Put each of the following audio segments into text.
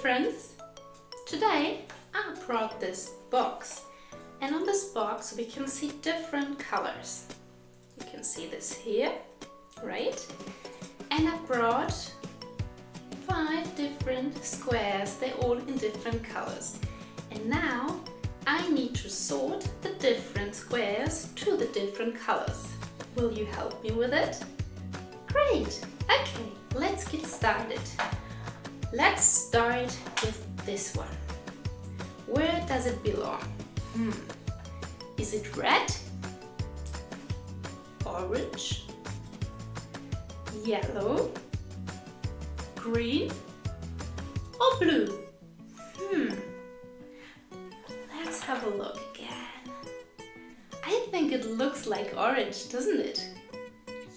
friends! Today I brought this box, and on this box we can see different colors. You can see this here, right? And I brought 5 different squares, they're all in different colors. And now I need to sort the different squares to the different colors. Will you help me with it? Great! Okay, let's get started. Let's start with this one. Where does it belong? Is it red? Orange? Yellow? Green? Or blue? Let's have a look again. I think it looks like orange, doesn't it?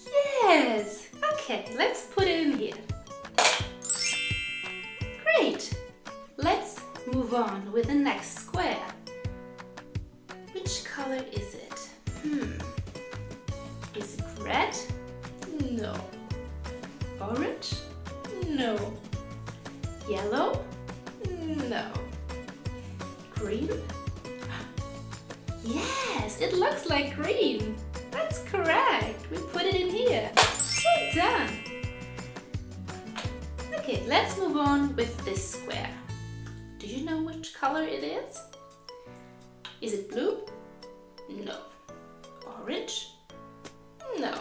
Yes! Okay, let's put it in here. Great! Let's move on with the next square. Which color is it? Is it red? No. Orange? No. Yellow? No. Green? Yes, it looks like green. That's correct. We put it in here. Well done. Okay, let's move on with this square. Do you know which color it is? Is it blue? No. Orange? No.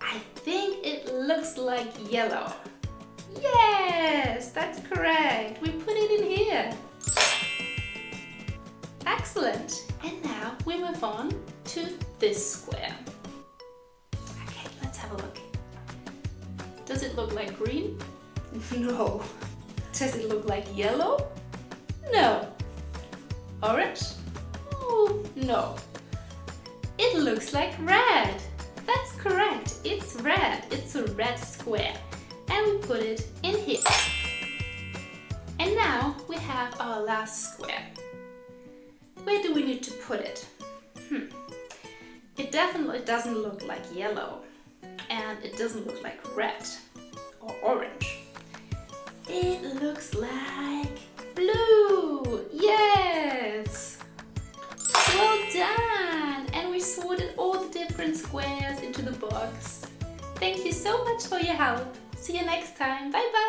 I think it looks like yellow. Yes, that's correct. We put it in here. Excellent. And now we move on to this square. Okay, let's have a look. Does it look like green? No. Does it look like yellow? No. Orange? Oh, no. It looks like red. That's correct. It's red. It's a red square. And we put it in here. And now we have our last square. Where do we need to put it? It definitely doesn't look like yellow. And it doesn't look like red or orange. It looks like blue. Yes! Well done! And we sorted all the different squares into the box. Thank you so much for your help. See you next time. Bye bye!